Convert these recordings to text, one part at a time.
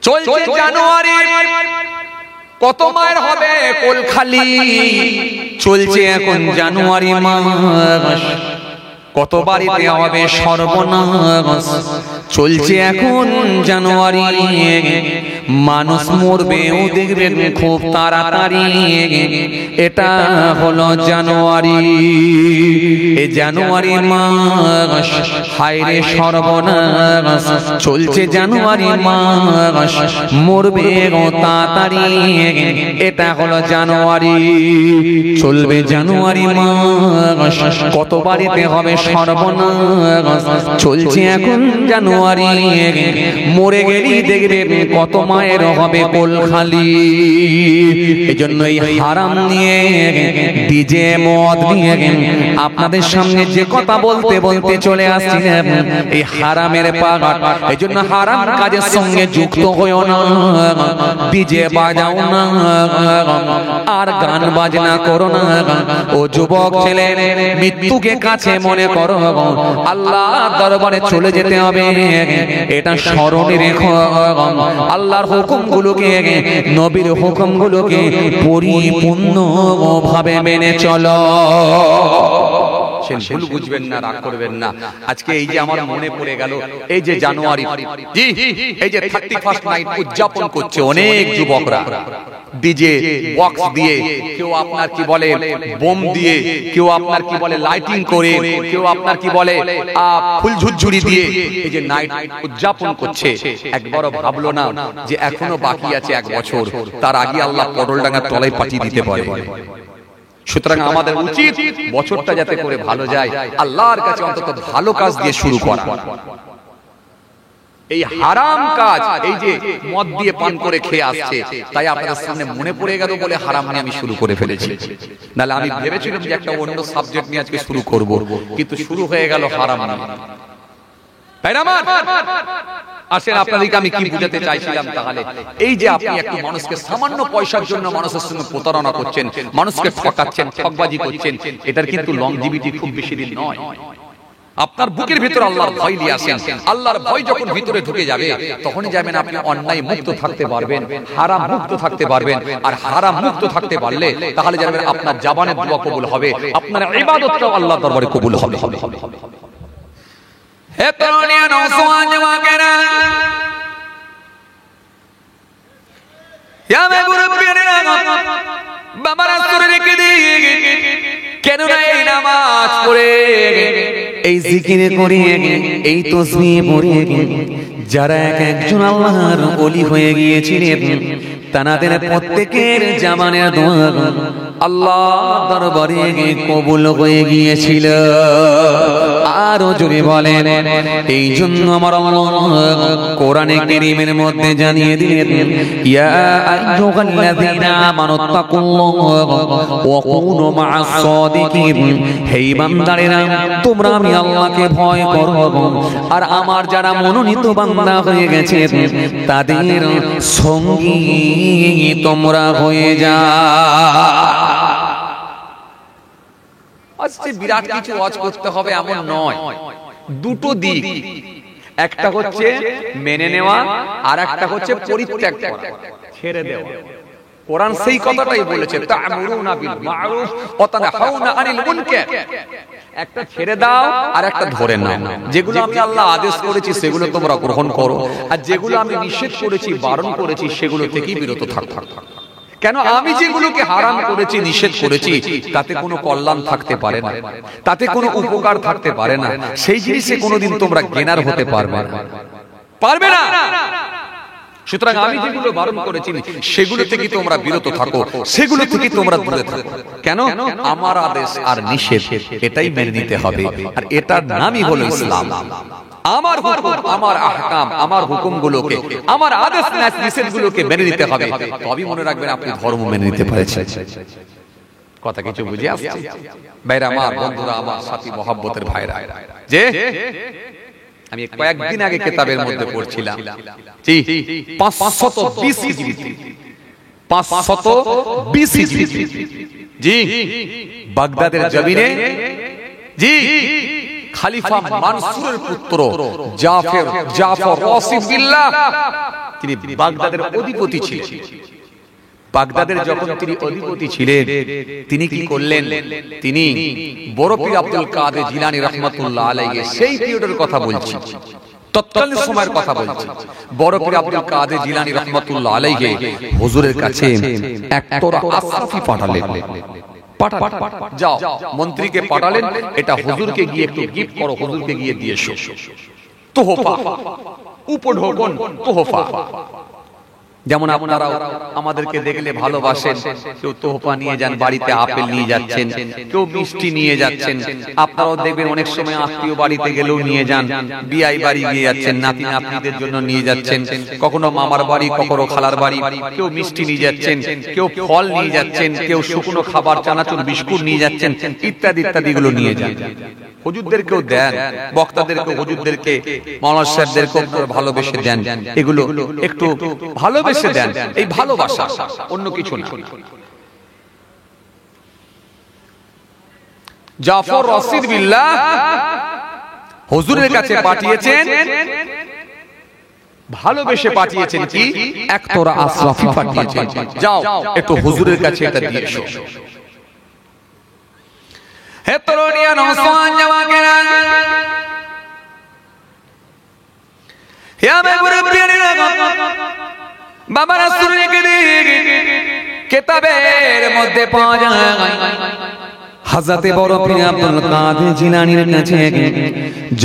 চলছে জানুয়ারি, কত মায়ের হবে কোল খালি। চলছে এখন জানুয়ারি মাস, কত বাড়িতে হবে সর্বনাশ। চলছে এখন জানুয়ারি, মানুষ মরবেও দেখবেন খুব তাড়াতাড়ি। এটা হলো জানুয়ারি, এই জানুয়ারি মাস হায়রে সর্বনাশ। চলছে জানুয়ারি মাস, মরবেও তাড়াতাড়ি। এটা হলো জানুয়ারি, চলবে জানুয়ারি মাস, কত বাড়িতে হবে সর্বনাশ। চলছে এখন জানুয়ারি, মরে গেলি দেখবেন কত মায়ের হবে কোল খালি। এজন্য এই হারাম নিয়ে, ডিজে মদ নিয়ে আপনাদের সামনে যে কথা বলতে বলতে চলে আসছিলাম, এই হারামের পাগাট। এজন্য হারাম কাজের সঙ্গে যুক্ত হইও না, ডিজে বাজাও না, আর গান বাজনা করো না। ও যুবক ছেলে, মৃত্যুকে কাছে মনে করো, আল্লাহ দরবারে চলে যেতে হবে, এটা স্মরণে রেখো। আল্লাহর হুকুমগুলোকে, নবীর হুকুমগুলোকে পরিপূর্ণভাবে মেনে চলো। ভুল বুঝবেন না, রাগ করবেন না। আজকে এই যে আমার মনে পড়ে গেল, এই যে জানুয়ারি, জি এই যে 31st নাইট উদযাপন করছে অনেক যুবকরা, ডিজে বক্স দিয়ে, কেউ আপনার কি বলে বোম দিয়ে, কেউ আপনার কি বলে লাইটিং করে, কেউ আপনার কি বলে ফুল ঝুরঝুরি দিয়ে এই যে নাইট উদযাপন করছে। একবারও ভাবলো না যে এখনো বাকি আছে 1 বছর, তার আগে আল্লাহ পটলডাঙ্গার তলায় পাঠিয়ে দিতে পারে। সুতরাং আমাদের উচিত বছরটা যাতে করে ভালো যায়, আল্লাহর কাছে অন্তত ভালো কাজ দিয়ে শুরু করা। এই হারাম কাজ, এই যে মদ দিয়ে পান করে খেয়ে আসছে, তাই আপনাদের সামনে মনে পড়ে গেল বলে হারাম নিয়ে আমি শুরু করে ফেলেছি। নাহলে আমি ভেবেছিলাম যে একটা অন্য সাবজেক্ট নিয়ে আজকে শুরু করব, কিন্তু শুরু হয়ে গেল হারাম নিয়ে। আসেন আপনাদেরকে আমি কি বুঝাতে চাইছিলাম, তাহলে এই যে আপনি একটু মানুষকে সামান্য পয়সার জন্য মানুষের সঙ্গে প্রতারণা করছেন, মানুষকে ঠকাচ্ছেন, ঠকবাজি করছেন, এটার কিন্তু লংজিভিটি খুব বেশি দিন নয়। আপনার বুকের ভিতরে আল্লাহর ভয় নিয়ে আসেন। আল্লাহর ভয় যখন ভিতরে ঢুকে যাবে, তখনই যাবেন আপনি অন্যায় মুক্ত থাকতে পারবেন, হারাম মুক্ত থাকতে পারবেন। আর হারাম মুক্ত থাকতে পারলে তাহলে যাবেন আপনার জবানের দোয়া কবুল হবে, আপনার ইবাদতটাও আল্লাহর দরবারে কবুল হবে। হে তরুণিয়া, নওজওয়ান যুবকেরা, ইয়া মুরব্বিরা, বাবারা সরে রেখে দিয়ে, কেন না এই নামাজ পড়ে, এই জিকির করে, এই তাসবিহ পড়ে যারা একজন আল্লাহর ওলি হয়ে গিয়েছিলেন, তাদের প্রত্যেকের জামানের দোয়া আল্লাহর দরবারে কবুল হয়ে গিয়েছিল। আরো জোরে বলেন, এই জন্য আমার আল্লাহ কোরআনে কারীমের মধ্যে জানিয়ে দিলেন, ইয়া আইয়ুহাল্লাযীনা আমানুত্তাকুল্লাহ ওয়া কুনু মা'আস সাদিকিন। হে বান্দারা, তোমরা আমি আল্লাহকে ভয় করো, আর আমার যারা মনোনীত বান্দা হয়ে গেছে তাদের সঙ্গী তোমরা হয়ে যাও। আজকে বিরাট কিছু ওয়াজ করতে হবে এমন নয়, দুটো দিক, একটা হচ্ছে মেনে নেওয়া, আর একটা হচ্ছে পরিত্যাগ করা, ছেড়ে দেওয়া। কোরআন সেই কথাটাই বলেছে, তা'মুরুনা বিল মা'রুফ ওয়া তানহাউনা আনিল মুনকার। একটা ছেড়ে দাও আর একটা ধরে নাও। যেগুলো আমি আল্লাহ আদেশ করেছি সেগুলো তোমরা গ্রহণ করো, আর যেগুলো আমি নিষেধ করেছি, বারণ করেছি, সেগুলো থেকেই বিরত থাকো। কেন? আমি যেগুলোকে হারাম করেছি, নিষেধ করেছি, তাতে কোনো কল্যাণ থাকতে পারে না, তাতে কোনো উপকার থাকতে পারে না। সেই জিনিসে কোনোদিন তোমরা জ্ঞানার হতে পারবে না। সুতরাং আমি যেগুলো বারণ করেছি সেগুলো থেকে তোমরা বিরত থাকো, সেগুলো থেকে তোমরা দূরে থাকো। কেন? আমার আদেশ আর নিষেধ এটাই মেনে নিতে হবে, আর এটার নামই হলো ইসলাম। আমার হুকুম, আমার আহকাম, আমার হুকুমগুলোকে, আমার আদেশ নিষেধগুলোকে মেনে নিতে হবে, তবেই মনে রাখবেন আপনি ধর্ম মেনে নিতে পেরেছেন। কথা কিছু বুঝে আসছে? ভাইরা আমার, বন্ধুরা আমার, সাথী মহব্বতের ভাইরা, যে আমি কয়েকদিন আগে কিতাবের মধ্যে পড়ছিলাম, জি 520 হিজরি, 520 হিজরি, জি বাগদাদের জমিনে, জি খলিফা মানসুরের পুত্র জাফর রাশিদ বিল্লাহ, তিনি বাগদাদের অধিপতি ছিলেন। বাগদাদের যখন তিনি অধিপতি ছিলেন, তিনি কি করলেন? তিনি বড় পীর আব্দুল কাদের জিলানী রাহমাতুল্লাহ আলাইহি, সেই পিরিয়ডের কথা বলছি, তৎকালীন সময়ের কথা বলছি। বড় পীর আব্দুল কাদের জিলানী রাহমাতুল্লাহ আলাইহি হুজুরের কাছে একতরা আশরাফি পাঠালেন। যাও, মন্ত্রীকে পাঠালেন, এটা হুজুরকে গিয়ে একটু গিফট করো, হুজুরকে গিয়ে দিয়ে এসো, তোহফা, উপঢৌকন, তোহফা। যেমন আপনারা আমাদেরকে দেখলে ভালোবাসেন, কেউ তোহফা নিয়ে যান, বাড়িতে আপেল নিয়ে যাচ্ছেন, কেউ মিষ্টি নিয়ে যাচ্ছেন। আপনারাও দেখবেন অনেক সময় আত্মীয় বাড়িতে গেলেও নিয়ে যান, বিয়াই বাড়ি গিয়ে যাচ্ছেন, নাতি নাতনিদের জন্য নিয়ে যাচ্ছেন, কখনো মামার বাড়ি, কখনো খালার বাড়ি, কেউ মিষ্টি নিয়ে যাচ্ছেন, কেউ ফল নিয়ে যাচ্ছেন, কেউ শুকনো খাবার, চানাচুর, বিস্কুট নিয়ে যাচ্ছেন, ইত্যাদি ইত্যাদি গুলো নিয়ে যান। হুজুরদেরকেও দেন, বক্তাদেরকেও, হুজুরদেরকে, মাওলানা সাহেবদেরকেও ভালোবেসে দেন, এগুলো একটু ভালোবেসে দেন। এই ভালোবাসা, অন্য কিছু না। জাফর রাশিদ বিল্লাহ হুজুরের কাছে পাঠিয়েছেন, ভালোবেসে পাঠিয়েছেন কি? একতরা আশরাফি পাঠিয়েছেন, যাও একটু হুজুরের কাছে এটা দিয়ে এসো। হে তরুণিয়া নওজওয়ান জাওয়াকেরা, হে আমার মুরব্বিয়ারা, বাবা রাসূলের কিতাবের মধ্যে পাওয়া যায় হযরতে বড় পীর আব্দুল কাদের জিলানীর কাছে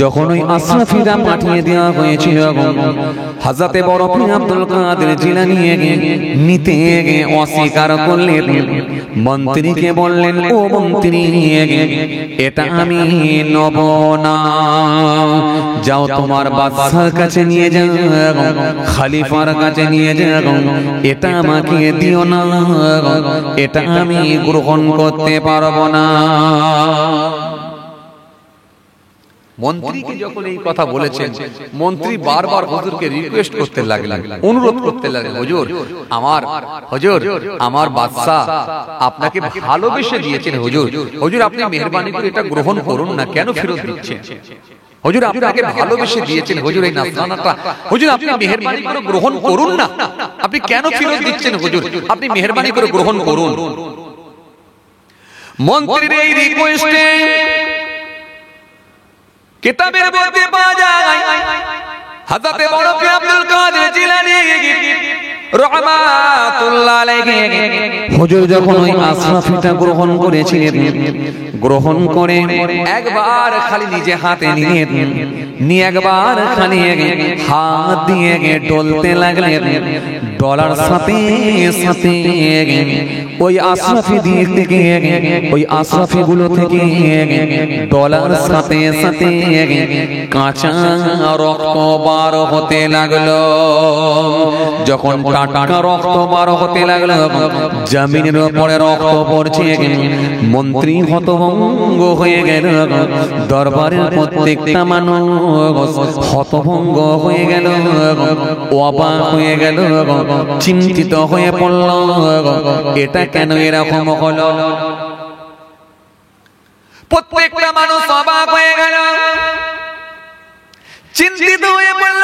যখন ওই আশরাফিরা পাঠিয়ে দেওয়া হয়েছিল, হযরতে বড় পীর আব্দুল কাদের জিলানী নিতে অস্বীকার করলেন। মন্ত্রীকে বললেন, ও মন্ত্রী, এটা আমি নেব না, যাও তোমার বাদশার কাছে নিয়ে যাও, খলিফার কাছে নিয়ে যাও, এটা আমাকে দিও না, এটা আমি গ্রহণ করতে পারবো না। মন্ত্রীকে যখন এই কথা বলেছেন, মন্ত্রী বারবার হুজুরকে রিকোয়েস্ট করতে লাগলেন, অনুরোধ করতে লাগলেন, হুজুর আমার বাদশা আপনাকে ভালোবেসে দিয়েছেন, হুজুর আপনি মেহেরবানি করে এটা গ্রহণ করুন না, কেন ফেরত দিচ্ছেন? হুজুর আপনাকে ভালোবেসে দিয়েছেন, হুজুর এই নাজরানাটা, হুজুর আপনি মেহেরবানি করে গ্রহণ করুন না, আপনি কেন ফেরত দিচ্ছেন? হুজুর আপনি মেহেরবানি করে গ্রহণ করুন। মন্ত্রীর এই রিকোয়েস্টে কিতাবের মধ্যে পাওয়া যায় হযরতে বড় পীর আব্দুল কাদের জিলানী রাহমাতুল্লাহ আলাইহি হুজুর যখন ওই আশরাফিটা গ্রহণ করেছিলেন, গ্রহণ করে একবার খালি নিজে হাতে নিয়ে একবার খালি হাত দিয়ে ডলতে লাগলেন। ডলার সাথে সাথে ওই আশরাফি দিক থেকে, ওই আশরাফি গুলো থেকে ডলার সাথে সাথে কাঁচা রক্ত বার হতে লাগলো। যখন টাটকা রক্ত বার হতে লাগলো, জমিনের উপরে রক্ত পড়ছে, মন্ত্রী হতভঙ্গ হয়ে গেল, দরবারের প্রত্যেকটা মানুষ হতভঙ্গ হয়ে গেল, অবাক হয়ে গেল, চিন্তিত হয়ে পড়ল, এটা কেন এরকম হলো? প্রত্যেকটা মানুষ অবাক হয়ে গেল, চিন্তিত হয়ে পড়ল,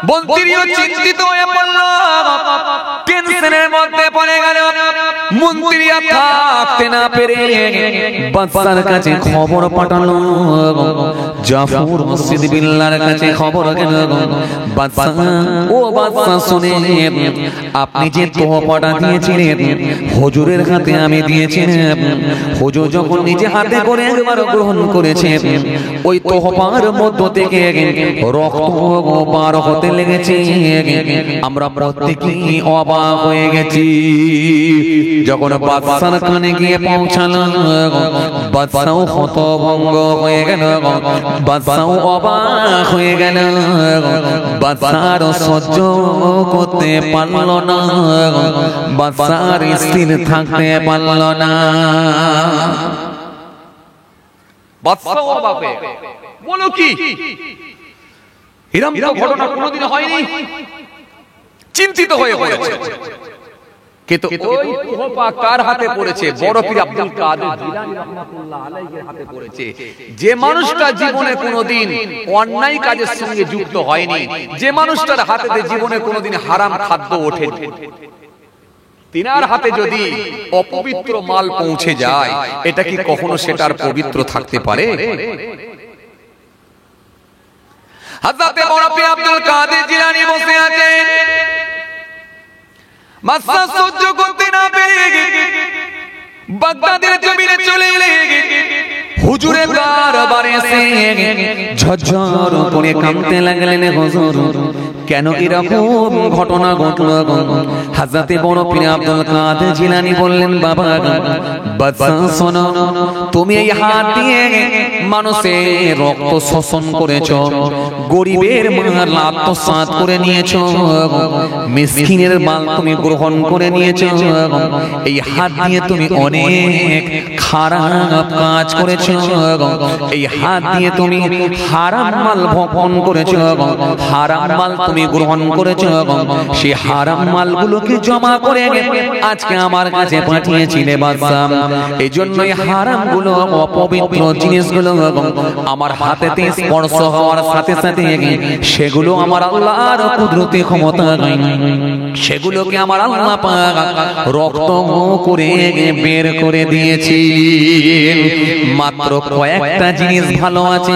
মন্ত্রীও চিন্তিত হয়ে পড়ল, টেনশনের মধ্যে পড়ে গেল। মন্ত্রী আর থাকতে না পেরে বাদশার কাছে খবর পাঠালো, জাফর রাশিদ বিল্লাহর কাছে খবর গেল, বাদশা, ও বাদশা শুনে, আপনি যে তোহফাটা দিয়েছিলেন হুজুরের হাতে আমি দিয়েছিলাম, হুজুর যখন নিজে হাতে করে একবার গ্রহণ করেছে, ওই তোহফার মধ্য থেকে রক্ত বার হতে লেগেছে, আমরা প্রত্যেকেই অবাক হয়ে গেছি। যখন বাদশার কানে গিয়ে পৌঁছালাম, বাদশাও হতভঙ্গ হয়ে গেল, বাদশাও অবাক হয়ে গেল, বাদশার সহ্য করতে পারল না, বাদশার স্থির থাকতে পারল না। বাদশা অবাক হয়ে গেল, বলো কি এরকম ঘটনা কোনোদিন হয়নি? চিন্তিত হয়ে পড়েছে। কিন্তু ওই তোহফা কার হাতে পড়েছে? বড় পীর আব্দুল কাদের জিলানী রাহমাতুল্লাহ আলাইহির হাতে পড়েছে। যে মানুষটা জীবনে কোনোদিন অন্যায় কাজের সঙ্গে যুক্ত হয়নি, যে মানুষটার হাতে জীবনে কোনোদিন হারাম খাদ্য ওঠেনি, তিনার হাতে যদি অপবিত্র মাল পৌঁছে যায়, এটা কি কখনো সেটার পবিত্র থাকতে পারে? হযরতে বড় পীর আব্দুল কাদের জিলানী বসে আছেন, মাসা সহ্য করতে না পেরে বাগদাদের জমিনে চলে এলেন। হুজুরের দরবারে এসে ঝরঝর করে কাঁদতে লাগলেন, হুজুর কেন এরকম ঘটনা ঘটল? হযরতে বড় পীর আব্দুল কাদের জিলানী বললেন, বাবা বাদশা শোনো, তুমি এই হাত দিয়ে মানুষের রক্ত শোষণ করেছো, গরিবের মাল আত্মসাৎ করে নিয়েছো, মিসকিনের মাল তুমি গ্রহণ করে নিয়েছো, এই হাত দিয়ে তুমি অনেক খারাপ কাজ করেছো, এই হাত দিয়ে তুমি হারাম মাল ভক্ষণ করেছো, হারাম মাল তুমি গ্রহণ করেছো, সেই হারাম মালগুলোকে জমা করে আজকে আমার কাছে পাঠিয়েছিলে বাদশা। এই জন্যই হারামগুলো, অপবিত্র জিনিসগুলো আমার হাতেতে স্পর্শ হওয়ার সাথে সাথে সেগুলো আমার আল্লাহর কুদরতি ক্ষমতা, সেগুলোকে আমার আল্লাহ পাক রক্ত করে বের করে দিয়েছি। মাত্র কয়েকটা জিনিস ভালো আছে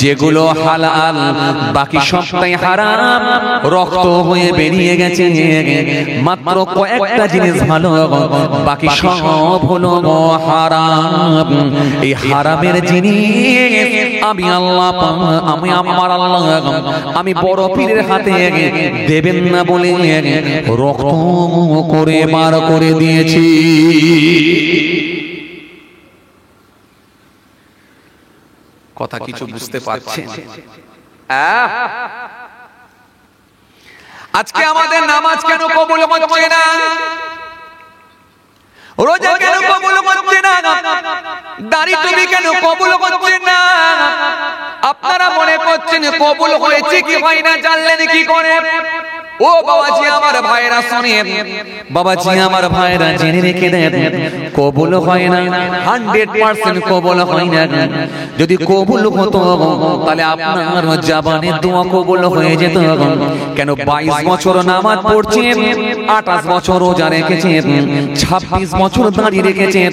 যেগুলো হালাল, বাকি সবটাই হারাম, রক্ত হয়ে বেরিয়ে গেছে। মাত্র কয়েকটা জিনিস ভালো, বাকি সব হলো হারাম। এই হারামের জিনিস আমি আল্লাহ, আমি আমার আল্লাহ, আমি বড় পীরের হাতে দেবেন না বলে রক্ত করে বার করে দিয়েছি। কথা কিছু বুঝতে পারছেন? আজকে আমাদের নামাজ কেন কবুল হচ্ছে না? রোজা কেন কবুল হচ্ছে না? দাড়ি টুপি কেন কবুল হচ্ছে না? আপনারা মনে করছেন কবুল হয়েছে কি হয় না জানলেন কি করে? ও বাবাজি আমার ভাইরা শুনেন, বাবাজি আমার ভাইরা জেনে রেখে দেন, কবুল হয় না, 100% কবুল হয় না। যদি কবুল হতো তাহলে আপনার জবানের দোয়া কবুল হয়ে যেত। কেন 22 বছর নামাজ পড়ছেন, 28 বছর রোজা রেখেছেন, 26 বছর দাঁড়িয়ে রেখেছেন,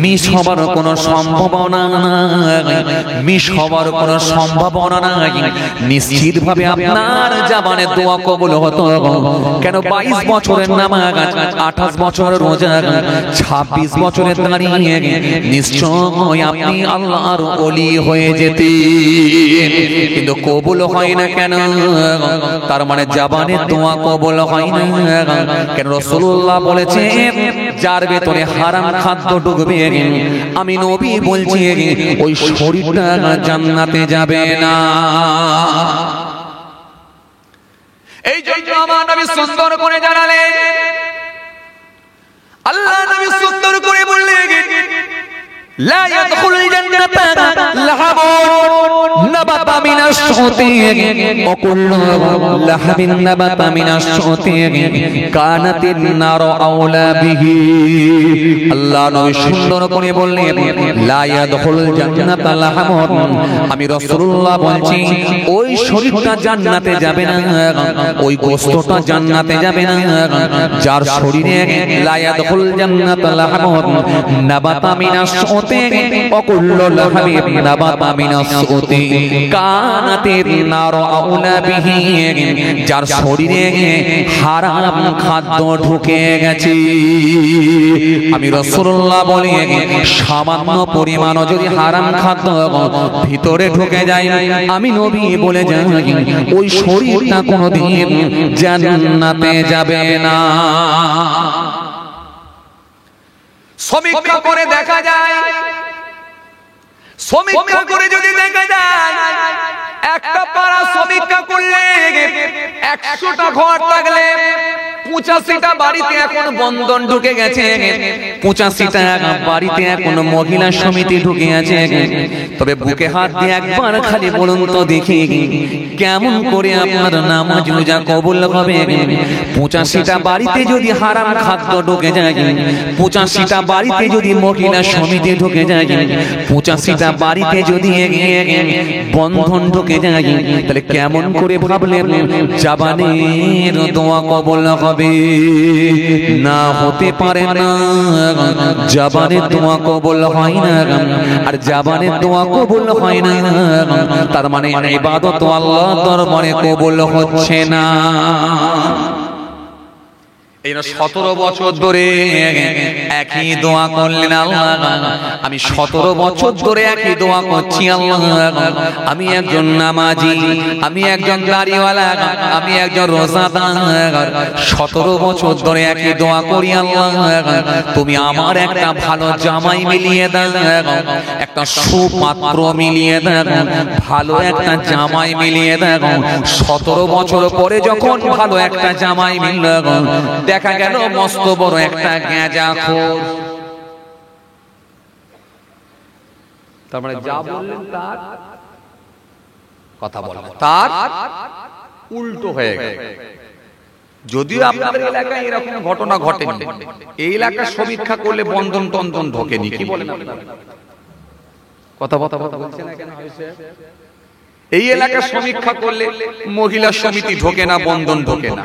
মিস হবার কোনো সম্ভাবনা নাই, মিস হবার কোনো সম্ভাবনা নাই। নিশ্চিতভাবে আপনার জবানের দোয়া কবুল হতো। কেন 22 বছরের নামাজ, 28 বছর রোজা, 26 বছরের দাঁড়িয়ে নিশ্চয় আপনি আল্লাহর ওলি হয়ে যেতেন। কিন্তু কবুল হয় না কেন? তার মানে জবানের দোয়া কবুল হয় না কেন? রাসূলুল্লাহ বলেছেন, যার ভেতরে হারাম খাদ্য ঢুকবে, আমি নবী বলছি ওই শরীরটা জান্নাতে যাবে না। এই জন্য আমার নবী সুন্দর করে জানালেন, আল্লাহ নবী সুন্দর করে বললেন, লা ইয়াদখুলুল জান্নাতা লাহাবুন নাবাতা মিনাশ শুতি ওয়া কুল্লু লাহাবিন নাবাতা মিনাশ শুতি কানাতিন নারু আওলা বিহি। আল্লাহ নবী সুন্দর করে বললেন, লা ইয়াদখুলুল জান্নাতা লাহাবুন, আমি রাসূলুল্লাহ বলছি ওই শরীরটা জান্নাতে যাবে না, ওই গোশতটা জান্নাতে যাবে না যার শরীরে লা ইয়াদখুলুল জান্নাতা লাহাবুন নাবাতা মিনাশ শুতি অকুল্লু লাহাবিন নাবাতা মিনাস সুতি কানাতিন নারু আওলা বিহি, যার শরীরে হারাম খাদ্য ঢুকে গেছে। আমি রাসূলুল্লাহ বলি, সামান্য পরিমাণও যদি হারাম খাদ্য ভিতরে ঢুকে যায়, আমি নবী বলে যাই ওই শরীরটা কোনোদিন জান্নাতে যাবে না। সমীক্ষা করে দেখা যায়, সমীক্ষা করে যদি দেখা যায়, একটা পাড়া সমীক্ষা করলে 100টা ঘর থাকলে 85টা বাড়িতে এখন বন্ধন ঢুকে গেছে, 85টা বাড়িতে এখন মহিলা সমিতি ঢুকে আছে। তবে বুকে হাত দিয়ে একবার খালি বলুন তো দেখি, কেমন করে আপনার নামাজ রোজা কবুল হবে? 85টা বাড়িতে যদি হারাম খাদ্য ঢুকে যায়, 85টা বাড়িতে যদি মহিলা সমিতি ঢুকে যায়, 85টা বাড়িতে যদি বন্ধন ঢুকে যায়, তাহলে কেমন করে ভাবলেন জাবানের দোয়া কবুল হবে? না, হতে পারে না। জাবানের দোয়া কবুল হয় না, আর জাবানের দোয়া কবুল হয় না, তার মানে ইবাদত আল্লাহর দরবারে কবুল হচ্ছে না। এই 17 বছর ধরে একই দোয়া করলেন, আল্লাহ আমি 17 বছর ধরে একই দোয়া করছি, আল্লাহ আমি একজন নামাজি, আমি একজন দাড়িওয়ালা, আমি একজন রোজাদার, 17 বছর ধরে একই দোয়া করি, আল্লাহ তুমি আমার একটা ভালো জামাই মিলিয়ে দাও, একটা সুপাত্র মিলিয়ে দাও, ভালো একটা জামাই মিলিয়ে দাও। 17 বছর পরে যখন ভালো একটা জামাই মিলল, দেখা গেল মস্ত বড় একটা গাঁজাখোর। তার মানে যা বললেন তার কথা বলেন, তার উল্টো হয়ে গেল। যদিও আপনাদের এলাকায় এরকম ঘটনা ঘটেনি, এই এলাকার সমীক্ষা করলে বন্ধন টন্ধন ঢোকেনি। কি বলেন কথা বলছেন না কেন? এই এলাকার সমীক্ষা করলে মহিলা সমিতি ঢোকে না, বন্ধন ঢোকে না।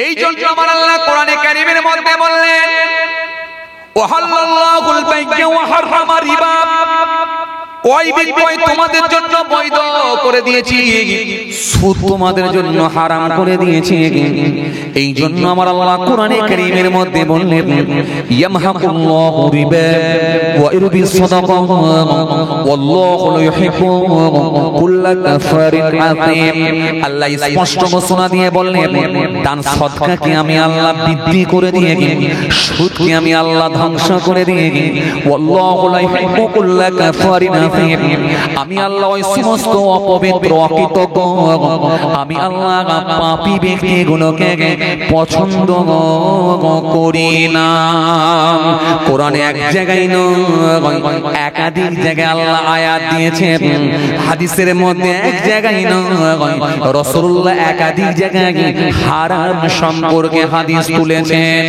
এই জন্য আমার আল্লাহ কোরআনে কারীমের মধ্যে বললেন, ওয়াহাল্লাল্লাহুল বাই'a ওয়া হারামা রিবা, ওই বিক্রয় তোমাদের জন্য বৈধ করে দিয়েছি, সুদ তোমাদের জন্য হারাম করে দিয়েছি। এই জন্য আমার আল্লাহ কোরআনে কারীমের মধ্যে বললেন, ইয়ামহাকুল্লাহু রিবা ওয়া ইরবিস সাদাকা ওয়াল্লাহু লা ইউহিব্বু কুল্লা কাফারিন আযীম। আল্লাহ স্পষ্ট ঘোষণা দিয়ে বললেন, দান সদকাকে আমি আল্লাহ বৃদ্ধি করে দিয়ে, সুদকে আমি আল্লাহ ধ্বংস করে দিয়ে, ওয়াল্লাহু লা ইউহিব্বু কুল্লা কাফারিন আযীম। আমি আল্লাহ ওই সমস্ত অপবিত্র অকৃতজ্ঞ, আমি আল্লাহ পাপী ব্যক্তিগুলোকে পছন্দ করি না। কোরআনে এক জায়গায় নয়, একাধিক জায়গায় আল্লাহ আয়াত দিয়েছেন। হাদিসের মধ্যে এক জায়গায় নয়, রাসূলুল্লাহ একাধিক জায়গায় হারাম সম্পর্কে হাদিস তুলেছেন।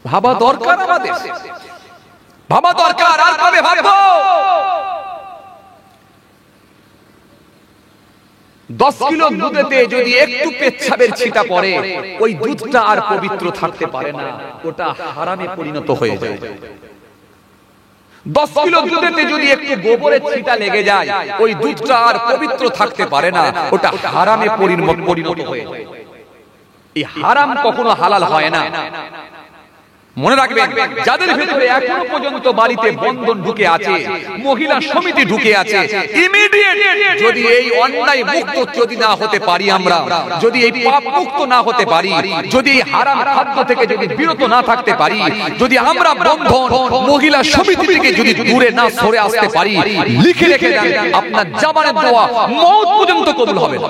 ভাবা দরকার আমাদের, ভাবা দরকার। আর কবে ভাববো? 10 কিলো দুধেতে যদি একটু পেচ্ছাবের ছিটা পড়ে, ওই দুধটা আর পবিত্র থাকতে পারে না, ওটা হারামে পরিণত হয়ে যায়। 10 কিলো দুধেতে যদি একটু গোবরের ছিটা লেগে যায়, ওই দুধটা আর পবিত্র থাকতে পারে না, ওটা হারামে পরিণত হয়ে যায়। এই হারাম কখনো হালাল হয় না। মনে রাখবেন, যাদের ভিতরে এখনো পর্যন্ত বাড়িতে বন্ধন ঢুকে আছে, মহিলা সমিতি ঢুকে আছে, ইমিডিয়েট যদি এই অন্যায় মুক্ত যদি না হতে পারি, আমরা যদি এই পাপ মুক্ত না হতে পারি, যদি এই হারাম খাদ্য থেকে যদি বিরত না থাকতে পারি, যদি আমরা বন্ধন মহিলা সমিতি থেকে যদি দূরে না সরে আসতে পারি, লিখে রেখে দেন, আপনার জাবানের দোয়া মওত পর্যন্ত কবুল হবে না।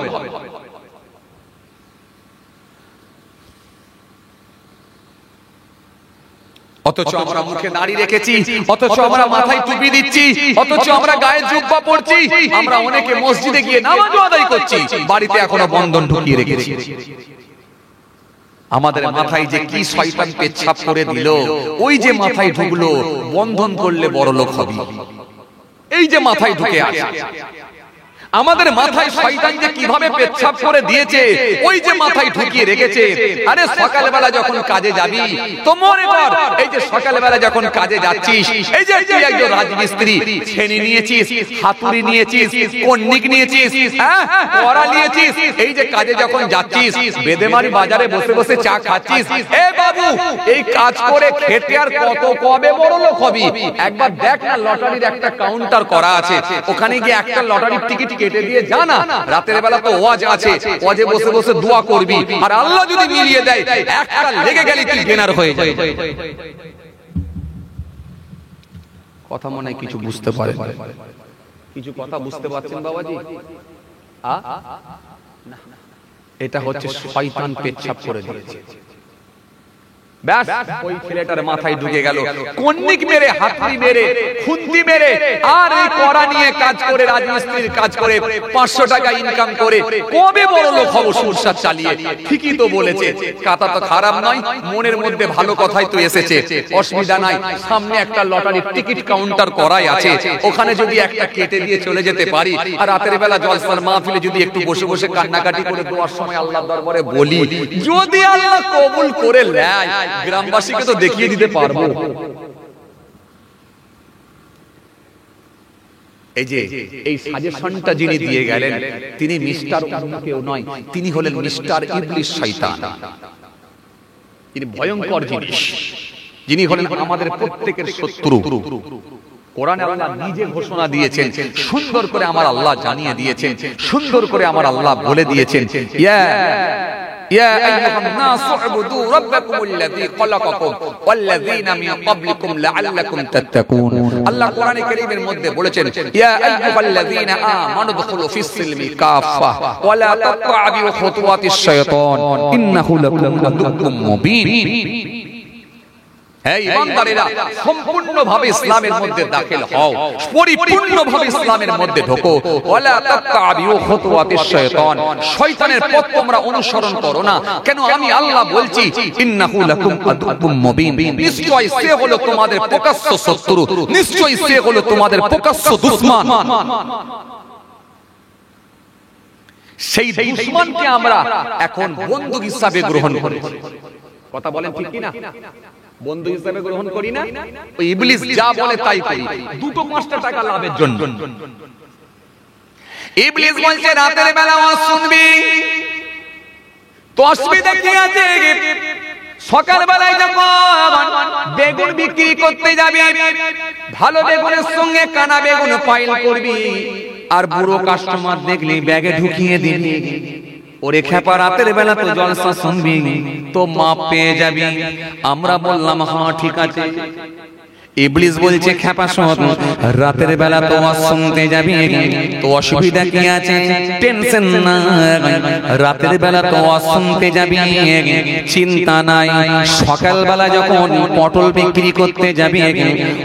অথচ আমরা মুখে দাড়ি রেখেছি, অথচ আমরা মাথায় টুপি দিচ্ছি, অথচ আমরা গায়ে জুব্বা পরছি, আমরা অনেকে মসজিদে গিয়ে নামাজ আদায় করছি, বাড়িতে এখনো বন্ধন ঢুকিয়ে রেখেছি। আমাদের মাথায় যে কি শয়তান পেচ্ছাপ করে দিল, ওই যে মাথায় ঢুকলো বন্ধন করলে বড় লোক হবি, এই যে মাথায় ঢুকে আছে। আমাদের মাথায় শয়তান যে কিভাবে পেচ্ছাপ করে দিয়েছে, ওই যে মাথায় ঢুকিয়ে রেখেছে। আরে সকালবেলা যখন কাজে যাবি, তো মনে কর এই যে সকালবেলা যখন কাজে যাচ্ছিস, এই যে তুই একজন রাজমিস্ত্রি, ছেনি নিয়েছিস, হাতুড়ি নিয়েছিস, কন্নিক নিয়েছিস, হ্যাঁ কড়া নিয়েছিস, এই যে কাজে যখন যাচ্ছিস, বেদেমারি বাজারে বসে বসে চা খাচ্ছিস, এ বাবু এই কাজ করে খেতে আর কত কবে বড় লোক হবি? একবার দেখ না, লটারির একটা কাউন্টার করা আছে, ওখানে গিয়ে একটা লটারির টিকিট কেটে দিয়ে জানা, রাতের বেলা তো ওয়াজ আছে, ওয়াজে বসে বসে দোয়া করবি, আর আল্লাহ যদি মিলিয়ে দেয়, একটা লেগে গেলে তুই গেনার হয়ে যাবে। কথা মনে কিছু বুঝতে পারে? কিছু কথা বুঝতে পারছেন বাবাজি? এটা হচ্ছে শয়তান পেচ্ছাপ করে দিয়েছে। ব্যাস ওই ছেলেটার মাথায় ঢুকে গেল কন্নিক মেরে, হাতুড়ি মেরে, খুন্তি মেরে, আর এই কড়া নিয়ে কাজ করে, রাজমিস্ত্রির কাজ করে 500 টাকা ইনকাম করে কবে বড় লোক হব সংসার চালিয়ে। ঠিকই তো বলেছে, কথা তো খারাপ নয়, মনের মধ্যে ভালো কথাই তো এসেছে, অসুবিধা নাই। সামনে একটা লটারির টিকিট কাউন্টার করাই আছে, ওখানে যদি একটা কেটে দিয়ে চলে যেতে পারি, আর রাতের বেলা জলসার মাহফিলে যদি একটু বসে বসে কান্নাকাটি করে দোয়ার সময় আল্লাহর দরবারে বলি, যদি আল্লাহ কবুল করে নেয়, গ্রামবাসীকে তো দেখিয়ে দিতে পারবো। এই যে এই সাজেশনটা যিনি দিয়ে গেলেন, তিনি মিস্টার অন্য কেউ নয়, তিনি হলেন মিস্টার ইবলিস, শয়তান। তিনি ভয়ঙ্কর জিনিস, যিনি হলেন আমাদের প্রত্যেকের শত্রু। কোরআনে আল্লাহ নিজে ঘোষণা দিয়েছেন, সুন্দর করে আমার আল্লাহ জানিয়ে দিয়েছেন, সুন্দর করে আমার আল্লাহ বলে দিয়েছেন, يا أيها الناس اعبدوا ربكم الذي خلقكم والذين من قبلكم لعلكم تتقون। আল্লাহ কোরআনে কারীমের মধ্যে বলেছেন, ইয়া আইয়ুহাল্লাযীনা আমানু দুখুলু ফিস-সিলমি কাফা ওয়া লা তাত্তাবিউ খুতুওয়াতিশ শাইতান ইন্নাহু লাকুম আদুউম মুবিন। হে ঈমানদারেরা, সম্পূর্ণভাবে ইসলামের মধ্যে দাখিল হও, পরিপূর্ণভাবে ইসলামের মধ্যে ঢোকো। ওয়ালা তাত্তাবিউ খুতুওয়াতিশ শাইতান, শয়তানের পথ তোমরা অনুসরণ করো না। কেন? আমি আল্লাহ বলছি, ইন্নাহু লাকুম আদুউম মুবিন, নিশ্চয়ই সে হলো তোমাদের প্রকাশ্য শত্রু, নিশ্চয়ই সে হলো তোমাদের প্রকাশ্য দুশমন। সেই দুশমনকে আমরা এখন বন্ধু হিসাবে গ্রহণ করেছি। কথা বলেন ঠিক কি না? বন্ধু হিসেবে গ্রহণ করি না? ওই ইবলিস যা বলে তাই করি, 2-5 টাকা লাভের জন্য। ইবলিস বলছে রাতের বেলা ওয়াজ শুনবি তো অসুবিধা কি আছে? সকাল বেলায় যখন বেগুন বিক্রি করতে যাবি, ভালো বেগুনের সঙ্গে কানা বেগুন পাইল করবি, আর বুড়ো কাস্টমার দেখলি ব্যাগে ঢুকিয়ে দিবি। ওরে খেপা, রাতের বেলা তো জলসা শুনবি তো মাপ পেয়ে যাবি। আমরা বললাম হ্যাঁ ঠিক আছে। ইবলিস বলছে খেপা শোন, রাতের বেলা তো ওয়াজ শুনতে যাবি তো অসুবিধা কি আছে? টেনশন না, রাতের বেলা তো ওয়াজ শুনতে যাবি, চিন্তা নাই। সকাল বেলা যখন পটল বিক্রি করতে যাবি,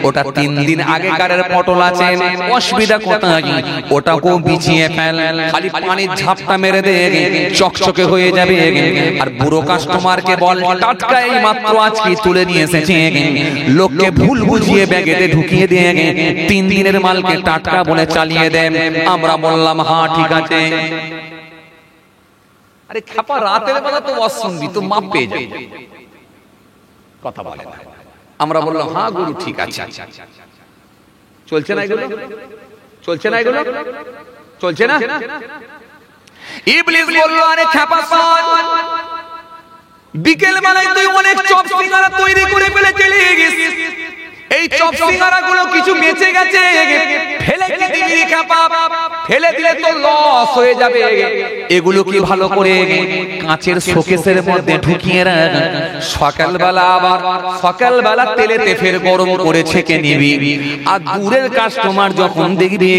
ওটা 3 দিন আগেকারের পটল আছে, অসুবিধা কোথায়? ওটাকেও বিছিয়ে ফেল, খালি পানির ঝাপটা মেরে দে, চকচকে হয়ে যাবে। আর বুড়ো কাস্টমারকে বল টাটকা এই মাত্র আজকে তুলে নিয়ে এসেছে, লোককে ভুল বুঝিয়ে ব্যাগেতে ঢুকিয়ে দিয়ে 3 দিনের মালকে টাটকা বলে চালিয়ে দেন। আমরা বললাম হ্যাঁ ঠিক আছে। আরে খাপা, রাতের বেলা তো ওয়াজ শুনবি তো মাপ পেয়ে যাবি, কথা বলে না। আমরা বললাম হ্যাঁ গুরু ঠিক আছে। চলছে না এগুলো? চলছে না এগুলো? চলছে না? ইবলিস বলল, আরে খাপা শোন, বিকেল বেলায় তুই অনেক চপ সিঙ্গারা তৈরি করে ফেলে চলে গেছিস, এই চপ সিঙ্গারা গুলো কিছু বেঁচে গেছে, ফেলে কি দিবি রে খাপা? ফেলে দিলে তো লস হয়ে যাবে। এগুলো কি ভালো করে কাঁচের শোকেসের মধ্যে ঢুকিয়ে রাখ, সকালবেলা আবার সকালবেলা তেলেতে ফের গরম করে ছেঁকে নিবি। আর দূরের কাস্টমার যখন দেখবি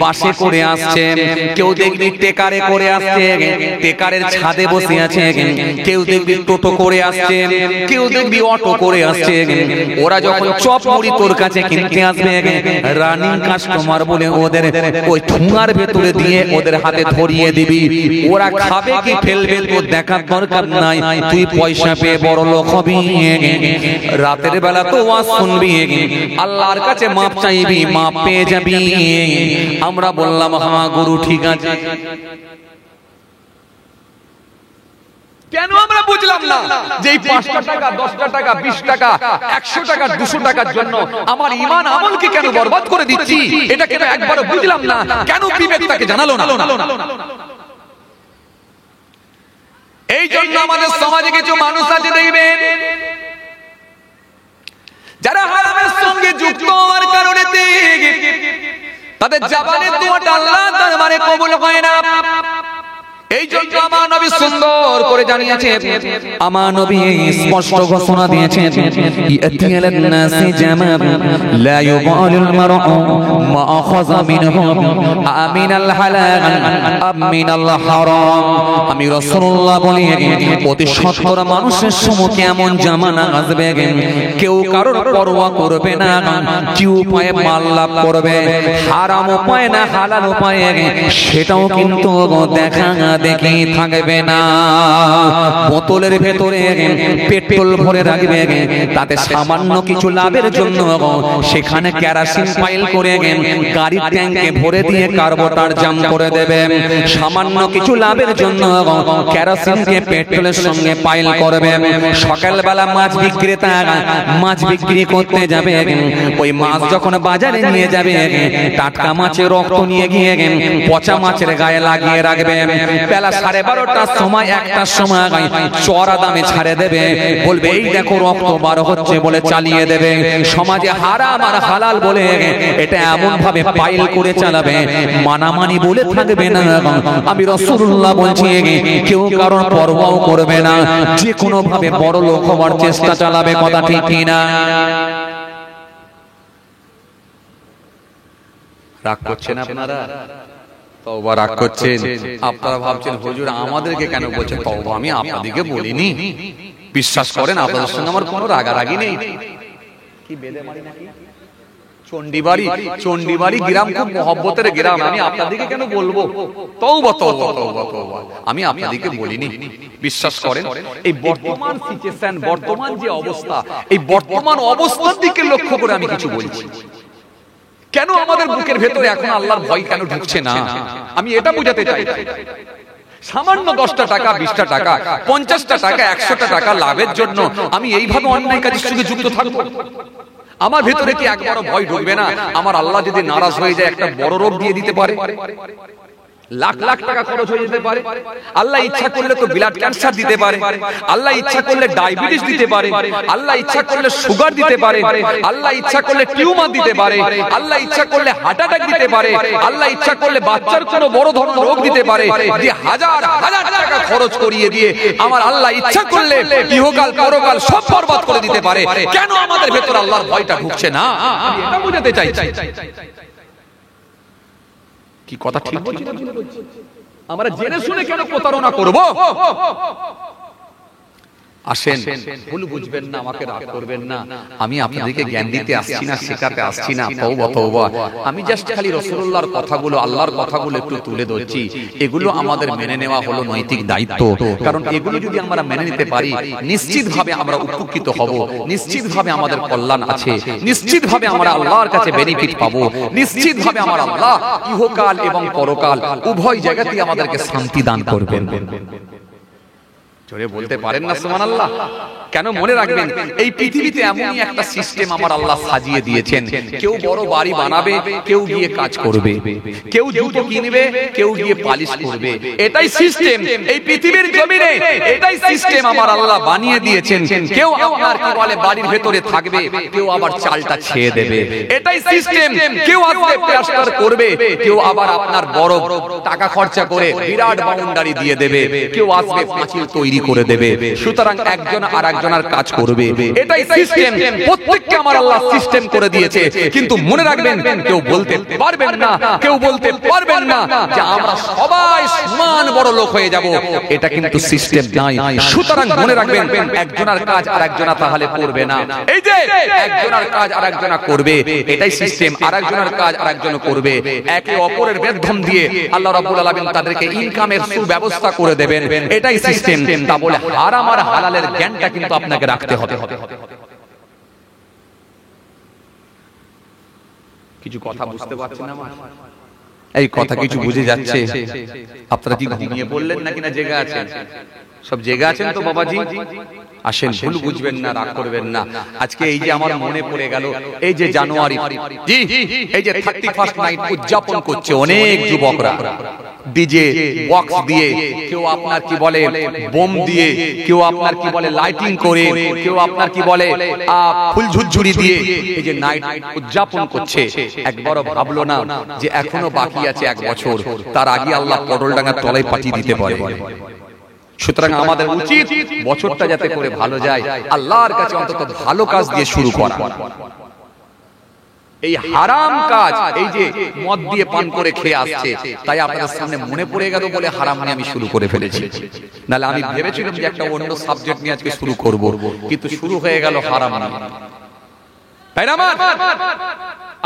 বাসে করে আসছে, কেউ দেখবি টেকারে করে আসছে, টেকারের ছাদে বসে আছে, কেউ দেখবি টোটো করে আসছে, কেউ দেখবি অটো করে আসছে, ওরা যখন চপ মুড়ি তোর কাছে কিনতে আসবে, রানিং কাস্টমার বলে ওদের ওই ঠুঙার ভেতরে দিয়ে ওদের হাতে ধরিয়ে দিবি। ওরা খাবে কি ফেলবে তোর দেখার দরকার নাই, তুই পয়সা পেয়ে বড় লোক হবি। রাতের বেলা তো ওয়াজ শুনবি, আল্লাহর কাছে মাপ চাইবি, মাপ পেয়ে যাবি। আমরা বললাম হ্যাঁ গুরু ঠিক আছে। কেন আমরা বুঝলাম না যে এই 5 টাকা, 10 টাকা, 20 টাকা, 100 টাকা, 200 টাকার জন্য আমার ঈমান আমলকে কেন বরবাদ করে দিচ্ছি? এটা কেন একবারও বুঝলাম না? কেন বিবেকটাকে জানালো না? এই জন্য আমাদের সমাজে কিছু মানুষ আছে দেখবেন, যারা হারামের সঙ্গে যুক্ত হওয়ার কারণে তাদের জবানের দোয়াটা আল্লাহর দরবারে কবুল হয় না। এই জন্য আমার নবী সুন্দর করে জানিয়েছেন, আমার নবী স্পষ্ট ঘোষণা দিয়েছেন, ইয়াতিয়ালান নাসি জামাব লা ইউবালুল মারউ মা আখাযা মিনহু আমিনাল হালাল আমিনাল হারাম। আমি রাসূলুল্লাহ বলি, অতি সত্তর মানুষের সম্মুখে এমন জামানা আসবে, কেউ কারোর পরোয়া করবে না, কি উপায়ে মাল লাভ করবে, হারাম উপায়ে না হালাল উপায়ে, সেটাও কিন্তু দেখা দেখি থাকবে না। বোতলের ভেতরে পেট্রোল ভরে রাখবে, তাতে সামান্য কিছু লাভের জন্য সেখানে কেরোসিন পাইল করে গাড়ির ট্যাঙ্কে ভরে দিয়ে কার্বোরেটর জাম করে দেবে। সামান্য কিছু লাভের জন্য কেরোসিনকে পেট্রোলের সঙ্গে পাইল করবে। সকালবেলা মাছ বিক্রেতা মাছ বিক্রি করতে যাবে, ওই মাছ যখন বাজারে নিয়ে যাবে, টাটকা মাছের রক্ত নিয়ে গিয়ে পচা মাছের গায়ে লাগিয়ে রাখবে। বেলা 12:30টার সময় 1টার সময় চড়া দামে ছাড়ে দেবে, বলবে এই দেখো রক্ত বার হচ্ছে বলে চালিয়ে দেবে। সমাজে হারাম আর হালাল বলে এটা এমন ভাবে পাইল করে চালাবে, মানামানি বলে থাকবে না। আমি রাসূলুল্লাহ বলছি, কেউ কারণ পরোয়াও করবে না, যে কোনো ভাবে বড় লোক হওয়ার চেষ্টা চালাবে। কথা ঠিক কিনা? রাগ করছেন আপনারা? তওবা, রাগ করছেন আপনারা। ভাবছেন হুজুর আমাদেরকে কেন বলছেন তওবা? আমি আপনাদেরকে বলিনি। বিশ্বাস করেন, আপনাদের সঙ্গে আমার কোনো রাগারাগি নেই। কি বেদে মারি নাকি? চন্ডিবাড়ি গ্রাম খুব মহব্বতের গ্রাম, আমি আপনাদেরকে কেন বলবো? তওবা তওবা তওবা তওবা, আমি আপনাদেরকে বলিনি। বিশ্বাস করেন, এই বর্তমান সিচুয়েশন, বর্তমান যে অবস্থা, এই বর্তমান অবস্থার দিকে লক্ষ্য করে আমি কিছু বলছি। কেন আমাদের বুকের ভেতরে এখন আল্লাহর ভয় কেন ঢুকছে না, আমি এটা বোঝাতে চাই। সামান্য 10টা টাকা, 20টা টাকা, 50টা টাকা, 100টা টাকা লাভের জন্য আমি এইভাবে অন্যায় কাজের সঙ্গে যুক্ত থাকবো? আমার ভেতরে কি একবারও ভয় ঢুকবে না? আমার আল্লাহ যদি নারাজ হয়ে যায়, একটা বড় রোগ দিয়ে দিতে পারে, লাখ লাখ টাকা খরচ হয়ে যেতে পারে। আল্লাহ ইচ্ছা করলে তো ব্লাড ক্যান্সার দিতে পারে, আল্লাহ ইচ্ছা করলে ডায়াবেটিস দিতে পারে, আল্লাহ ইচ্ছা করলে সুগার দিতে পারে, আল্লাহ ইচ্ছা করলে টিউমার দিতে পারে, আল্লাহ ইচ্ছা করলে হার্ট অ্যাটাক দিতে পারে, আল্লাহ ইচ্ছা করলে বাচ্চার কোনো বড় ধরনের রোগ দিতে পারে। দিয়ে হাজার হাজার টাকা খরচ করিয়ে দিয়ে আমার আল্লাহ ইচ্ছা করলে ইহকাল পরকাল সব বরবাদ করে দিতে পারে। কেন আমাদের ভেতর আল্লাহর ভয়টা ঢুকছে না? আমি এটা বোঝাতে চাই। কি কথা ঠিক বলছি না? আমরা জেনে শুনে কেন প্রতারণা করব? আসেন, ভুল বুঝবেন না, আমাকে রাগ করবেন না। আমি আপনাদেরকে জ্ঞান দিতে আসছি না, শেখাতে আসছি না। তওবা তওবা, আমি জাস্ট খালি রাসূলুল্লাহর কথাগুলো, আল্লাহর কথাগুলো একটু তুলে ধরছি। এগুলো আমাদের মেনে নেওয়া হলো নৈতিক দায়িত্ব। কারণ এগুলো যদি আমরা মেনে নিতে পারি, নিশ্চিতভাবে আমরা উপকৃত হব, নিশ্চিতভাবে আমাদের কল্যাণ আছে, নিশ্চিতভাবে আমরা আল্লাহর কাছে বেনিফিট পাবো, নিশ্চিতভাবে আমার আল্লাহ ইহকাল এবং পরকাল উভয় জায়গাতেই আমাদেরকে শান্তি দান করবেন। জোরে বলতে পারেন না সুবহানাল্লাহ? কেন? মনে রাখবেন, এই পৃথিবীতে এমনই একটা সিস্টেম আমার আল্লাহ সাজিয়ে দিয়েছেন। কেউ বড় বাড়ি বানাবে, কেউ গিয়ে কাজ করবে, কেউ জুতো কিনবে, কেউ গিয়ে পালিশ করবে। এটাই সিস্টেম এই পৃথিবীর জমিনে, এটাই সিস্টেম আমার আল্লাহ বানিয়ে দিয়েছেন। কেউ আপনার কি বলে বাড়ির ভেতরে থাকবে, কেউ আবার চালটা ছেয়ে দেবে। এটাই সিস্টেম। কেউ আসবে প্লাস্টার করবে, কেউ আবার আপনার বড় টাকা খরচা করে বিরাট বাউন্ডারি দিয়ে দেবে, কেউ আসবে পাঁচিল তৈরি করে দেবে। সুতরাং একজন আর একজনের কাজ করবে, এটাই সিস্টেম। প্রত্যেককে আমার আল্লাহ সিস্টেম করে দিয়েছে। কিন্তু মনে রাখবেন, কেউ বলতে পারবেন না, কেউ বলতে পারবেন না যে আমরা সবাই সমান বড় লোক হয়ে যাব। এটা কিন্তু সিস্টেম নাই। সুতরাং মনে রাখবেন, একজনের কাজ আর একজনা তাহলে করবে না। এই যে একজনের কাজ আর একজনা করবে, এটাই সিস্টেম। আর একজনের কাজ আর একজন করবে, একে অপরের মাধ্যম দিয়ে আল্লাহ রাব্বুল আলামিন তাদেরকে ইনকামের সুব্যবস্থা করে দেবেন। এটাই সিস্টেম। তা বলে হারাম আর হালালের জ্ঞানটা কিন্তু আপনাকে রাখতে হবে। কিছু কথা বুঝতে পারছেন না? এই কথা কিছু বুঝে যাচ্ছে? আপনারা কি ঘুমিয়ে পড়লেন নাকি না জেগে আছেন? সব জেগে আছেন তো বাবাজি? আসেন, ভুল বুঝবেন না, রাগ করবেন না। আজকে এই যে আমার মনে পড়ে গেল, এই যে জানুয়ারি, জি এই যে 31st নাইট উদযাপন করছে অনেক যুবকরা। ডিজে বক্স দিয়ে, কেউ আপনার কি বলে বোম দিয়ে, কেউ আপনার কি বলে লাইটিং করে, কেউ আপনার কি বলে ফুল ঝুরঝুরি দিয়ে এই যে নাইট উদযাপন করছে, একবারও ভাবলো না যে এখনো বাকি আছে 1 বছর, তার আগে আল্লাহ পটলডাঙ্গার তলায় পাঠিয়ে দিতে পারে। সুতরাং আমাদের উচিত বছরটা যাতে করে ভালো যায়, আল্লাহর কাছে অন্তত ভালো কাজ দিয়ে শুরু করা। এই হারাম কাজ, এই যে মদ দিয়ে পান করে খেয়ে আসছে, তাই আপনাদের সামনে মনে পড়ে গেল বলে হারাম নিয়ে আমি শুরু করে ফেলেছি। নাহলে আমি ভেবেছিলাম যে একটা অন্য সাবজেক্ট নিয়ে আজকে শুরু করব, কিন্তু শুরু হয়ে গেল হারাম নিয়ে। তাই না?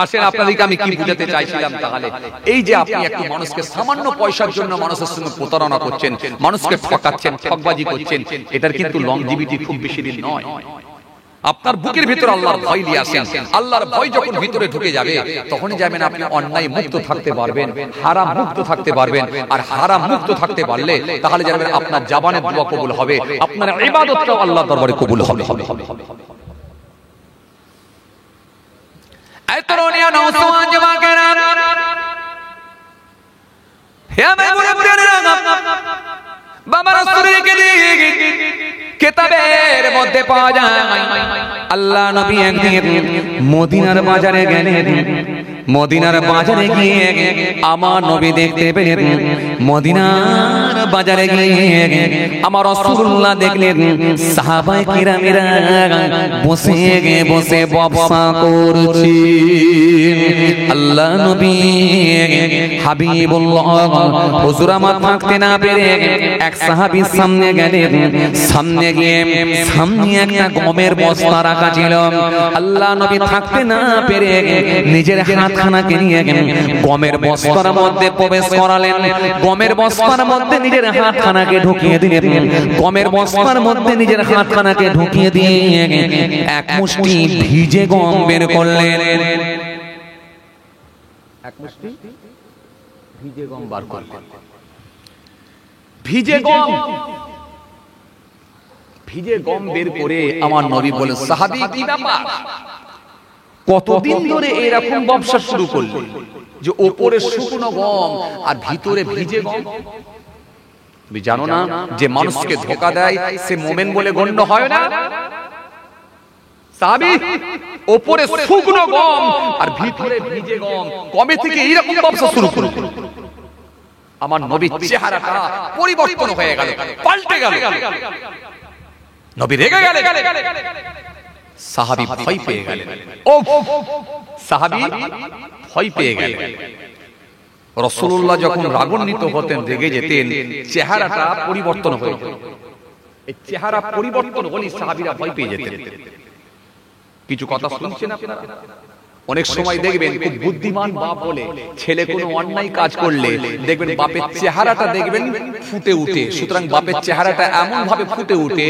আসেন আপনাদেরকে আমি কি বুঝাতে চাইছিলাম, তাহলে এই যে আপনি একটু মানুষকে সামান্য পয়সার জন্য মানুষের সঙ্গে প্রতারণা করছেন, মানুষকে ঠকাচ্ছেন, ঠকবাজি করছেন, এটার কিন্তু লংজিভিটি খুব বেশি দিন নয়। আপনার বুকের ভিতর আল্লাহর ভয় নিয়ে আসেন, আল্লাহর ভয় যখন ভিতরে ঢুকে যাবে তখনই যাবেন আপনি অন্যায় মুক্ত থাকতে পারবেন, হারাম মুক্ত থাকতে পারবেন। আর হারাম মুক্ত থাকতে পারলে তাহলে যাবেন আপনার জবানের দোয়া কবুল হবে, আপনার ইবাদতটাও আল্লাহর দরবারে কবুল হবে। এই তরুণীয়া নওজওয়ান যুবকেরা, হে আমার মুরব্বিরা, বাবা রাসূলের কিতাবের মধ্যে পাওয়া যায় আল্লাহ নবী একদিন মদিনার বাজারে গেলেন। মদিনার বাজারে গিয়ে আমার নবী দেখতে পেলেন, মদিনার বাজারে গিয়ে আমার রাসূলুল্লাহ দেখলেন সাহাবায়ে কিরামেরা বসে বসে ব্যবসা করছে। আল্লাহ নবী হাবিবুল্লাহ হুজুর আমার থাকতে না পেরে এক সাহাবীর সামনে গেলেন। সামনে গিয়ে সামনে একটা গমের বস্তা রাখা ছিল। আল্লাহ নবী থাকতে না পেরে নিজের হাতখানাকে নিয়ে গমের বস্তার মধ্যে প্রবেশ করালেন। গমের বস্তার মধ্যে নিজের হাতখানাকে ঢুকিয়ে দিলেন। গমের বস্তার মধ্যে নিজের হাতখানাকে ঢুকিয়ে দিয়ে এক মুষ্টি ভিজে গম বের করলেন। এক মুষ্টি ভিজে গম বার করলেন। ভিজে গম, ভিজে গম বের করে আমার নবী বলেন, সাহাবী কি ব্যাপার, কতদিন ধরে এরকম ব্যবসা শুরু করলেন যে উপরে শুকনো গম আর ভিতরে ভিজে গম? তুমি জানো না যে মানুষকে ধোঁকা দেয় সে মুমিন বলে গণ্য হয় না? সাহাবী উপরে শুকনো গম আর ভিতরে ভিজে গম, কবে থেকে এরকম ব্যবসা শুরু করলেন? আমার নবীর চেহারাটা পরিবর্তন হয়ে গেল, পাল্টে গেল। নবী রেগে গেলেন, সাহাবী ভয় পেয়ে গেলেন। ও সাহাবী ভয় পেয়ে গেলেন। রাসূলুল্লাহ যখন রাগান্বিত হতেন, রেগে যেতেন, চেহারাটা পরিবর্তন হয়ে যেত। এই চেহারা পরিবর্তন হলে সাহাবীরা ভয় পেয়ে যেতেন। কিছু কথা শুনছেন আপনারা? অনেক সময় দেখবেন খুব বুদ্ধিমান বাপ বলে ছেলে কোনো অন্যায় কাজ করলে দেখবেন বাপের চেহারাটা দেখবেন ফুটে উঠে। সুতরাং বাপের চেহারাটা এমন ভাবে ফুটে উঠে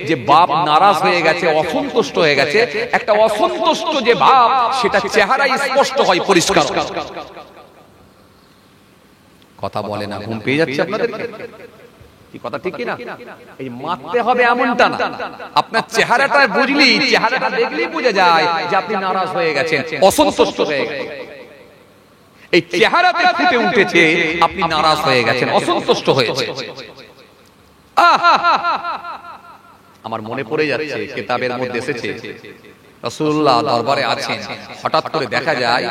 যে বাপ নারাজ হয়ে গেছে, অসন্তুষ্ট হয়ে গেছে। একটা অসন্তুষ্ট যে বাপ, সেটা চেহারাই স্পষ্ট হয়, পরিষ্কার। কথা বলে না, ঘুম পেয়ে যাচ্ছে আপনাদের? কি কথা ঠিক কি না? এই মারতে হবে এমনটা না, আপনার চেহারাটা বুঝলি, চেহারাটা দেখলেই বোঝা যায় যে আপনি নারাজ হয়ে গেছেন, অসন্তুষ্ট হয়ে গেছেন। এই চেহারাতে ফুটে উঠেছে আপনি নারাজ হয়ে গেছেন, অসন্তুষ্ট হয়েছে। আমার মনে পড়ে যাচ্ছে, কিতাবের মধ্যে এসেছে রাসূলুল্লাহ দরবারে আছেন, হঠাৎ করে দেখা যায়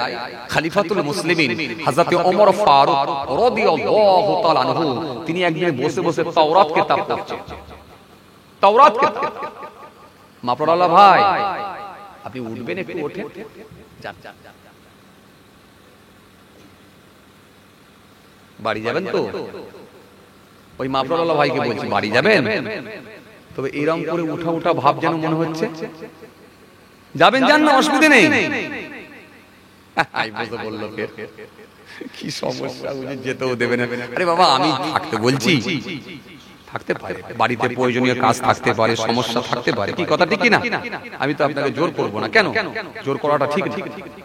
খলিফাতুল মুসলিমিন হযরত ওমর ফারুক রাদিয়াল্লাহু তাআলা আনহু তিনি একদিন বসে বসে তাওরাত কিতাব পড়ছেন। তাওরাত কিতাব। মাফরুল্লাহ ভাই, আপনি উঠবেন, একটু ওঠেন, যান। বাড়ি যাবেন তো? ওই মাফরুল্লাহ ভাইকে বলছি, বাড়ি যাবেন? তবে এরকম করে উঠা উঠা ভাব যেন মনে হচ্ছে। যাবেন, যান না, অসুবিধা নেই। বললো কি সমস্যা, যেতেও দেবে না। আরে বাবা, আমি থাকতে বলছি, থাকতে পারে, বাড়িতে প্রয়োজনীয় কাজ থাকতে পারে, সমস্যা থাকতে পারে, কি কথা ঠিক কিনা? আমি তো আপনাকে জোর করবো না। কেন জোর করাটা ঠিক না?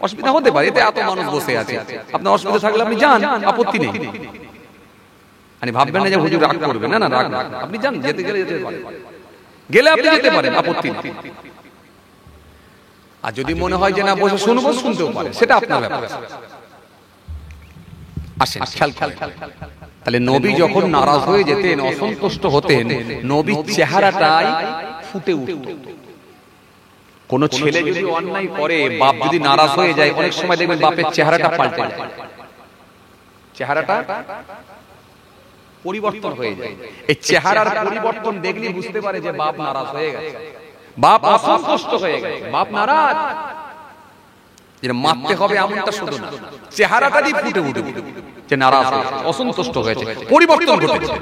অসুবিধা হতে পারে, এতে এত মানুষ বসে আছে, আপনার অসুবিধা থাকলে আপনি যান, আপত্তি নেই। মানে ভাববেন না যে হুজুর রাগ করবে, না না, রাগ না, আপনি যান, যেতে গেলে যেতে পারেন, গেলে আপনি যেতে পারেন, আপত্তি নেই। আর যদি মনে হয় যে না বসে শুনবো, শুনতেও পারে, সেটা আপনার ব্যাপার। আসেন, খেয়াল তাহলে নবী যখন নারাজ হয়ে যেতেন, অসন্তুষ্ট হতেন, নবীর চেহারাটাই ফুটে উঠত। কোন ছেলে যদি অন্যায় করে, বাপ যদি নারাজ হয়ে যায়, অনেক সময় দেখবেন বাপের চেহারাটা পাল্টে যায়, চেহারাটা পরিবর্তন হয়ে যায়। এই চেহারার পরিবর্তন দেখলে বুঝতে পারে যে বাপ নারাজ হয়ে গেছে, বাপ অসন্তুষ্ট হয়ে গেছে, বাপ নারাজ। যেটা মারতে হবে এমনটা শুধু না, চেহারাটা দিয়ে ফুটে উঠে যে নারাজ হয়েছে, অসন্তুষ্ট হয়েছে, পরিবর্তন ঘটেছে।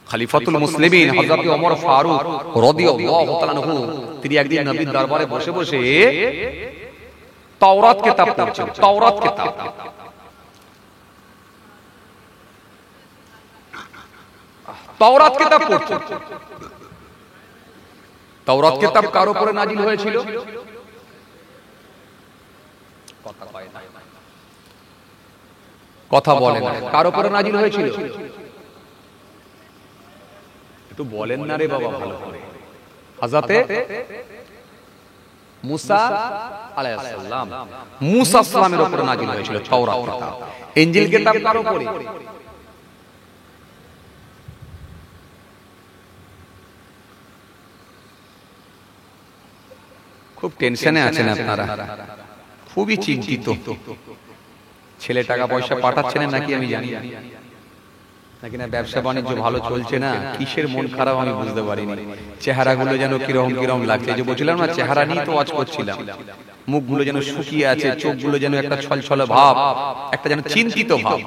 খলিফাতুল মুসলিমিন হযরত ওমর ফারুক রাদিয়াল্লাহু তাআলা আনহু তিনি একদিন নবীর দরবারে বসে বসে তাওরাত কিতাব পড়ছেন। তাওরাত কিতাব, তাওরাত কিতাব পড়ছেন। তাওরাত কিতাব কার উপরে নাজিল হয়েছিল? কথা বলেন, কার উপরে নাজিল হয়েছিল? একটু বলেন না রে বাবা ভালো করে। হযরতে মুসা আলাইহিস সালাম, মুসা সালামের উপরে নাজিল হয়েছিল তাওরাত কিতাব। ইনজিল কিতাব কার উপরে? খুব টেনশনে আছেন আপনারা, খুবই চিন্তিত। ছেলে টাকা পয়সা পাঠাচ্ছেন নাকি আমি জানি না, নাকি না ব্যবসা বাণিজ্য ভালো চলছে না, কিসের মন খারাপ আমি বুঝতে পারিনি। চেহারাগুলো যেন কিরকম কিরকম লাগছে। যে বলছিলাম না, চেহারা নিয়ে তো ওয়াজ করছিলাম, মুখগুলো যেন শুকিয়ে আছে, চোখগুলো যেন একটা ছলছল ভাব, একটা যেন চিন্তিত ভাব।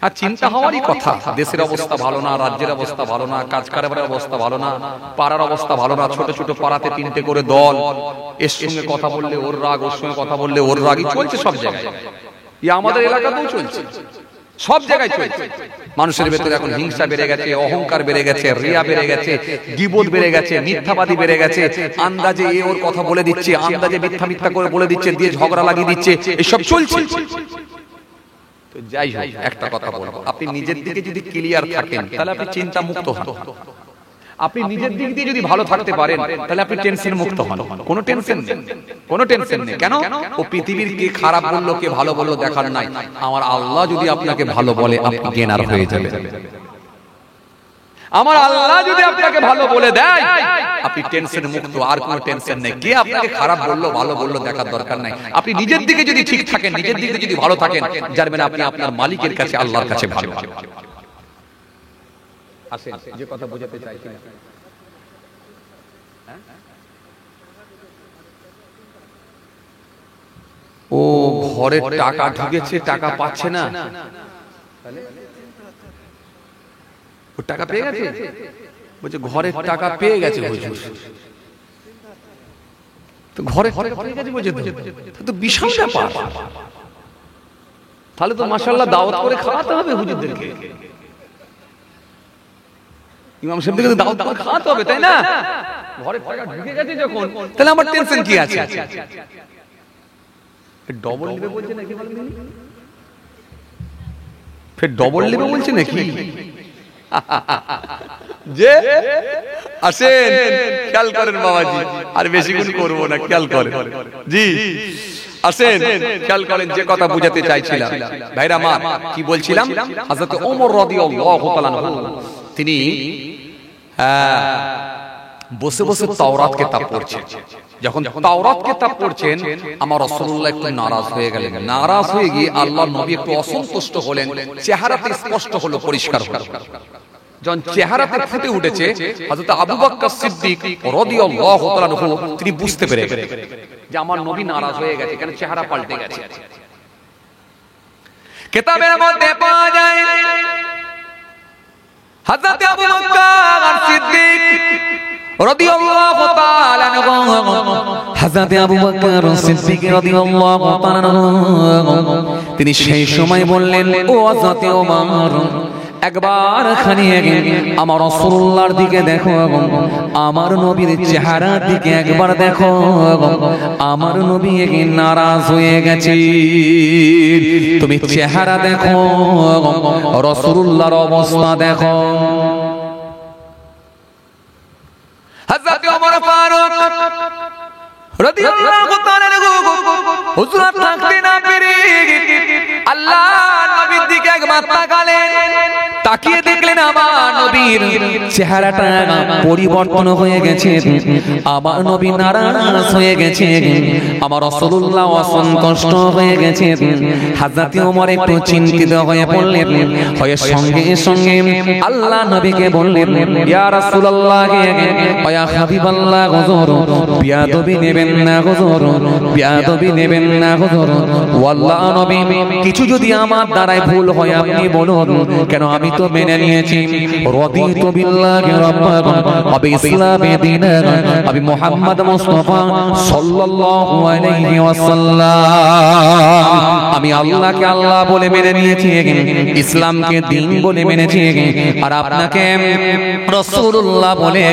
আর চিন্তা হওয়ারই কথা। দেশের অবস্থা ভালো না, রাজ্যের অবস্থা ভালো না, কাজ কারবারের অবস্থা ভালো না, পাড়ার অবস্থা ভালো না। ছোট ছোট পাড়াতে 3টে করে দল, এর সঙ্গে কথা বললে ওর রাগ, ওর সঙ্গে কথা বললে ওর রাগই চলছে সব জায়গায়। আমাদের এলাকাতেও চলছে, সব জায়গায় চলছে। মানুষের ভেতরে এখন হিংসা বেড়ে গেছে, অহংকার বেড়ে গেছে, রিয়া বেড়ে গেছে, গীবত বেড়ে গেছে, মিথ্যাবাদী বেড়ে গেছে। আন্দাজে এ ওর কথা বলে দিচ্ছে, আন্দাজে মিথ্যা মিথ্যা করে বলে দিচ্ছে, দিয়ে ঝগড়া লাগিয়ে দিচ্ছে, এসব চলছে। তো যাই হোক, একটা কথা বলবো, আপনি নিজের দিকে যদি ক্লিয়ার থাকেন তাহলে আপনি চিন্তা মুক্ত হন। আপনি নিজের দিক দিয়ে যদি ভালো থাকতে পারেন তাহলে আপনি টেনশন মুক্ত হন। কোনো টেনশন নেই, কোনো টেনশন নেই। কেন? ও পৃথিবীর কে খারাপ বললো কে ভালো বললো দেখার নাই। আমার আল্লাহ যদি আপনাকে ভালো বলে আপনি গেনার হয়ে যাবেন। আমার আল্লাহ যদি আপনাকে ভালো বলে দেয় আপনি টেনশন মুক্ত, আর কোনো টেনশন নেই। কে আপনাকে খারাপ বললো ভালো বললো দেখার দরকার নাই। আপনি নিজের দিকে যদি ঠিক থাকেন, নিজের দিকে যদি ভালো থাকেন, জানবেন আপনি আপনার মালিকের কাছে, আল্লাহর কাছে ভালো। আসেন, যে কথা বোঝাতে চাইছি, ও ঘরে টাকা ঢুকেছে, টাকা পাচ্ছে না, ও টাকা পেয়ে গেছে, বলছে ঘরের টাকা পেয়ে গেছে হুজুর। তো ঘরে পেয়ে গেছে বলছে, তো বিশাল ব্যাপার। তাহলে তো মাশাআল্লাহ দাওয়াত করে খাওয়াতে হবে হুজুরদেরকে, ইমাম সাহেবদেরকে দাওয়াত করে খাওয়াতে হবে, তাই না? ঘরের টাকা ঢুকে গেছে যখন, তাহলে আমার টেনশন কি আছে? ডবল নেবে বলছে নাকি? ফের ডবল নেবে বলছে নাকি? যে আসেন, খেয়াল করেন বাবাজি, আর বেশিক্ষণ করবো না, খেয়াল করেন জি, আসেন খেয়াল করেন যে কথা বুঝাতে চাইছিলাম। ভাইরা আমার কি বলছিলাম? হযরত ওমর রাদিয়াল্লাহু তাআলা আনহু তিনি বসে বসে তাওরাত কিতাব পড়ছেন। যখন তাওরাত কিতাব পড়ছেন, আমার রাসূলুল্লাহ একটু নারাজ হয়ে গেলেন। নারাজ হয়ে গিয়ে আল্লাহর নবী একটু অসন্তুষ্ট হলেন, চেহারাতে স্পষ্ট হলো, পরিষ্কার হলো। যখন চেহারাতে ফুটে উঠেছে, হযরত আবু বকর সিদ্দিক রাদিয়াল্লাহু তাআলা আনহু তিনি বুঝতে পেরে গেলেন যে আমার নবী নারাজ হয়ে গেছে, কেন চেহারা পাল্টে গেছে। কিতাবের মধ্যে পাওয়া যায় হযরত আবু বকর সিদ্দিক রাদিয়াল্লাহু তাআলা আনহু, হযরত আবু বকর সিদ্দিক রাদিয়াল্লাহু তাআলা আনহু তিনি সেই সময় বললেন, ও হযরত ওমর, একবার খানি আমার রাসূলুল্লাহর দিকে দেখো, আমার নবীর চেহারার দিকে একবার দেখো, আমার নবী নারাজ হয়ে গেছে। তুমি চেহারা দেখো, রাসূলুল্লাহর অবস্থা দেখো। হযরত ওমর ফারুক রাদিয়াল্লাহু তাআলা আনহু হুজুর থাকতে না পেরে আল্লাহ নবীর দিকে একবার তাকালেন, তাকিয়ে দেখলেন আমার নবীর চেহারাটা পরিবর্তন হয়ে গেছে, আমার নবী নারাজ হয়ে গেছে, আমার রাসূলুল্লাহ অসন্তুষ্ট হয়ে গেছে। হযরত ওমর একটু চিন্তিত হয়ে পড়লেন, হয়ে সঙ্গে সঙ্গে আল্লাহ নবীকে বললেন, ইয়া রাসূলুল্লাহ ইয়া হাবিবাল্লাহ, হুজুর বিয়াদবি নেবেন না, হুজুর বিয়াদবি নেবেন না হুজুর। ওয়াল্লাহ নবী, কিছু যদি আমার দ্বারায় ভুল হয় আপনি বলুন, কেন আমি তো মেনে নিয়েছি রাদিতু বিল্লাহি রাব্বান ওয়া বিইসলামি দীনান, আমি মুহাম্মদ মুস্তাফা সাল্লাল্লাহু আলাইহি ওয়াসাল্লাম, আমি আল্লাহকে আল্লাহ বলে মেনে নিয়েছি, ইসলামকে দ্বীন বলে মেনেছি, আর আপনাকে রাসূলুল্লাহ বলে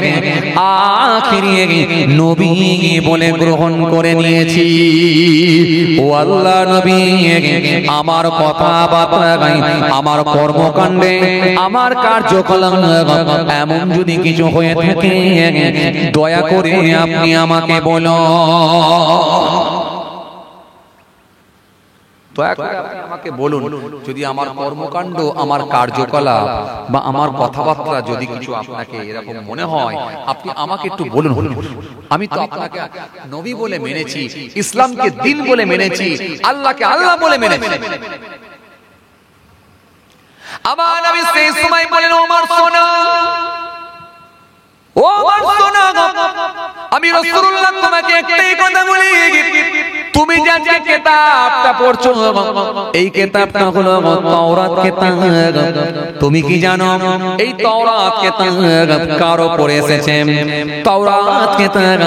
আখিরি নবী বলে গ্রহণ করে নিয়েছি। ও আল্লাহ নবী, আমার কথাবার্তা, আমার কর্মকাণ্ডে, আমার কার্যকলাপ এমন যদি কিছু হয়ে থাকে দয়া করে আপনি আমাকে বলো, দয়া করে আমাকে বলুন। যদি আমার কর্মকাণ্ড, আমার কার্যকলাপ বা আমার কথাবার্তা যদি কিছু আপনাকে এরকম মনে হয়, আপনি আমাকে একটু বলুন। আমি তো আপনাকে নবী বলে মেনেছি, ইসলামকে দ্বীন বলে মেনেছি, আল্লাহকে আল্লাহ বলে মেনেছি। আমার নবী সেই সময় বলেন, ওমর শোনো, ওমর শোনো, আমি রাসূলুল্লাহ তোমাকে একটাই কথা বলি, তুমি যে কিতাবটা পড়ছো এই কিতাবটা হলো তাওরাত কিতাব। তুমি কি জানো এই তাওরাত কিতাব কার উপরে এসেছে? তাওরাত কিতাব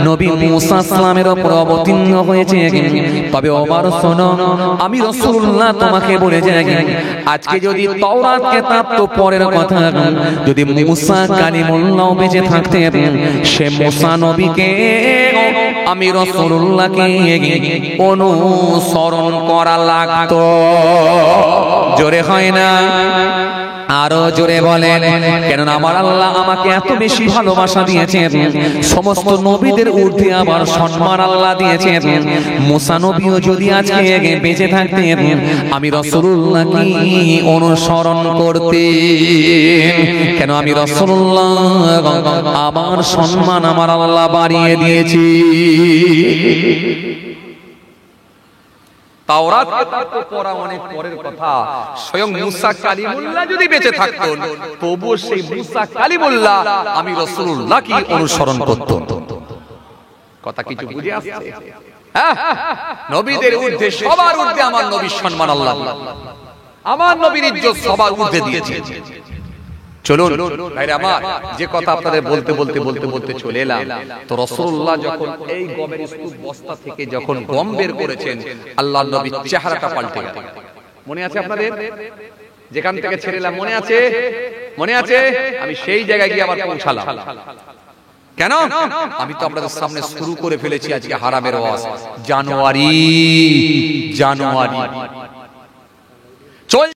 নবী মুসা সালামের উপর অবতীর্ণ হয়েছে। তবে ওমর শোনো, আমি রাসূলুল্লাহ তোমাকে বলে যাই, আজকে যদি তাওরাত কিতাব তো পরের কথা, যদি মুসা কালিমুল্লাহ বেঁচে থাকতেন, সে মুসা নবীকে আমি রাসূলুল্লাহকে অনুসরণ করা লাগতো। জোরে হয় না? আরো জোরে বলেন। কেননা আমার আল্লাহ আমাকে এত বেশি ভালোবাসা দিয়েছেন, সমস্ত নবীদের ঊর্ধ্বে আমার সম্মান আল্লাহ দিয়েছেন। মুসা নবীও যদি আজকে বেঁচে থাকতেন, আমি রাসূলুল্লাহকে অনুসরণ করতেন। কেন আমি রাসূলুল্লাহ, আমার সম্মান আমার আল্লাহ বাড়িয়ে দিয়েছি। তাওরাত তো পড়া অনেক পরের কথা, স্বয়ং মুসা কালিমুল্লাহ যদি বেঁচে থাকতেন, তবুও সেই মুসা কালিমুল্লাহ আমি রাসূলুল্লাহকে অনুসরণ করতেন। কথা কিছু বুঝে আসছে? হ্যাঁ, নবীদের ঊর্ধ্বে, সবার ঊর্ধ্বে আমার নবীর সম্মান আল্লাহ, আমার নবীর ইজ্জত সবার ঊর্ধ্বে দিয়েছে। চলুন ভাইরা আমার, যে কথা আপনাদের বলতে বলতে বলতে বলতে চলে এলাম, তো রাসূলুল্লাহ যখন এই গমের স্তূপ বস্তা থেকে যখন গম বের করেছেন, আল্লাহর নবীর চেহারাটা পাল্টে গেল। মনে আছে আপনাদের? যেখান থেকে ছেড়েলাম মনে আছে? মনে আছে? আমি সেই জায়গায় গিয়ে আবার পৌঁছালাম। কেন? আমি তো আপনাদের সামনে শুরু করে ফেলেছি আজকে হারামের ওয়াজ। জানুয়ারি